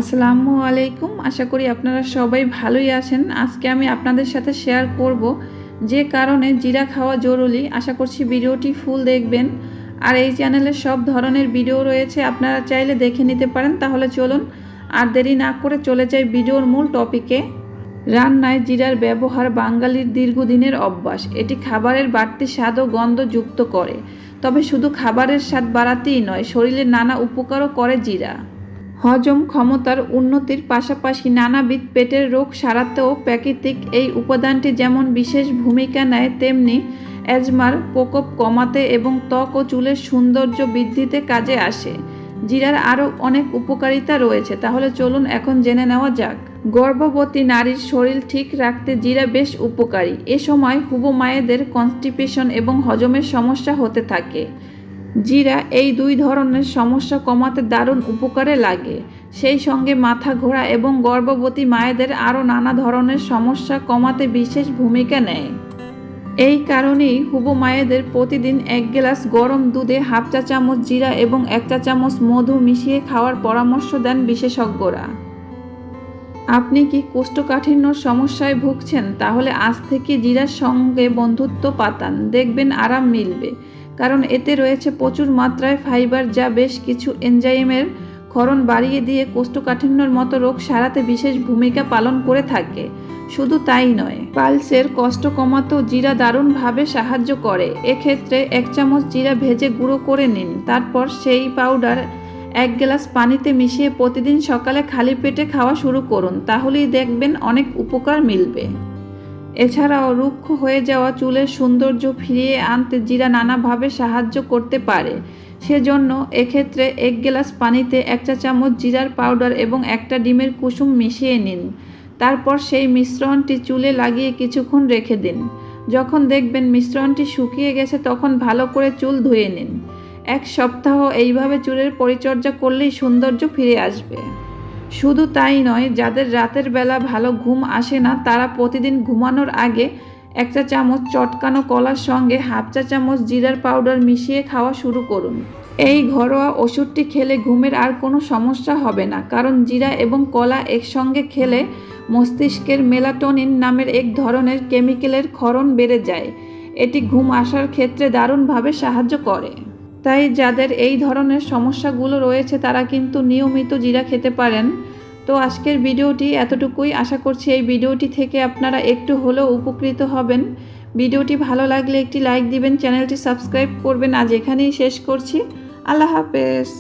আসসালামু আলাইকুম। আশা করি আপনারা সবাই ভালোই আছেন। আজকে আমি আপনাদের সাথে শেয়ার করব যে কারণে জিরা খাওয়া জরুরি। আশা করছি ভিডিওটি ফুল দেখবেন। আর এই চ্যানেলে সব ধরনের ভিডিও রয়েছে, আপনারা চাইলে দেখে নিতে পারেন। তাহলে চলুন আর দেরি না করে চলে যাই ভিডিওর মূল টপিকে। রান্নায় জিরার ব্যবহার বাঙালির দীর্ঘদিনের অভ্যাস। এটি খাবারের বাড়তি স্বাদ ও গন্ধ যুক্ত করে। তবে শুধু খাবারের স্বাদ বাড়াতেই নয়, শরীরের নানা উপকারও করে জিরা। হজম ক্ষমতার উন্নতির পাশাপাশি নানাবিধ পেটের রোগ সারাতেও প্রাকৃতিক এই উপাদানটি যেমন বিশেষ ভূমিকা নেয়, তেমনি অ্যাজমার প্রকোপ কমাতে এবং ত্বক ও চুলের সৌন্দর্য বৃদ্ধিতে কাজে আসে। জিরার আরও অনেক উপকারিতা রয়েছে, তাহলে চলুন এখন জেনে নেওয়া যাক। গর্ভবতী নারীর শরীর ঠিক রাখতে জিরা বেশ উপকারী। এ সময় হুবো মায়েদের কনস্টিপেশন এবং হজমের সমস্যা হতে থাকে। জিরা এই দুই ধরনের সমস্যা কমাতে দারুণ উপকারে লাগে। সেই সঙ্গে মাথা ঘোরা এবং গর্ভবতী মায়েদের আরও নানা ধরনের সমস্যা কমাতে বিশেষ ভূমিকা নেয়। এই কারণেই হুবো মায়েদের প্রতিদিন 1 গ্লাস গরম দুধে হাফ চা চামচ জিরা এবং 1 চা চামচ মধু মিশিয়ে খাওয়ার পরামর্শ দেন বিশেষজ্ঞরা। আপনি কি কোষ্ঠকাঠিন্যর সমস্যায় ভুগছেন? তাহলে আজ থেকে জিরার সঙ্গে বন্ধুত্ব পাতান, দেখবেন আরাম মিলবে। কারণ এতে রয়েছে প্রচুর মাত্রায় ফাইবার, যা বেশ কিছু এনজাইমের ক্ষরণ বাড়িয়ে দিয়ে কোষ্ঠকাঠিন্যর মতো রোগ সারাতে বিশেষ ভূমিকা পালন করে থাকে। শুধু তাই নয়, পালসের কষ্ট কমাতেও জিরা দারুণভাবে সাহায্য করে। এক্ষেত্রে 1 চামচ জিরা ভেজে গুঁড়ো করে নিন। তারপর সেই পাউডার 1 গ্লাস পানিতে মিশিয়ে প্রতিদিন সকালে খালি পেটে খাওয়া শুরু করুন, তাহলেই দেখবেন অনেক উপকার মিলবে। এছাড়াও রুক্ষ হয়ে যাওয়া চুলের সৌন্দর্য ফিরিয়ে আনতে জিরা নানাভাবে সাহায্য করতে পারে। সেজন্য এক্ষেত্রে 1 গ্লাস পানিতে 1 চা চামচ জিরার পাউডার এবং 1টা ডিমের কুসুম মিশিয়ে নিন। তারপর সেই মিশ্রণটি চুলে লাগিয়ে কিছুক্ষণ রেখে দিন। যখন দেখবেন মিশ্রণটি শুকিয়ে গেছে, তখন ভালো করে চুল ধুয়ে নিন। 1 সপ্তাহ এইভাবে চুলের পরিচর্যা করলেই সৌন্দর্য ফিরে আসবে। শুধু তাই নয়, যাদের রাতের বেলা ভালো ঘুম আসে না, তারা প্রতিদিন ঘুমানোর আগে 1 চা চামচ চটকানো কলার সঙ্গে হাফ চা চামচ জিরার পাউডার মিশিয়ে খাওয়া শুরু করুন। এই ঘরোয়া ওষুধটি খেলে ঘুমের আর কোনো সমস্যা হবে না, কারণ জিরা এবং কলা একসঙ্গে খেলে মস্তিষ্কের মেলাটোনিন নামের এক ধরনের কেমিক্যালের ক্ষরণ বেড়ে যায়। এটি ঘুম আসার ক্ষেত্রে দারুণভাবে সাহায্য করে। তাই যাদের এই ধরনের সমস্যাগুলো রয়েছে, তারা কিন্তু নিয়মিত জিরা খেতে পারেন। তো আজকের ভিডিওটি এতটুকুই। আশা করছি এই ভিডিওটি থেকে আপনারা একটু হলেও উপকৃত হবেন। ভিডিওটি ভালো লাগলে একটি লাইক দিবেন, চ্যানেলটি সাবস্ক্রাইব করবেন। আজ এখানেই শেষ করছি। আল্লাহ হাফেজ।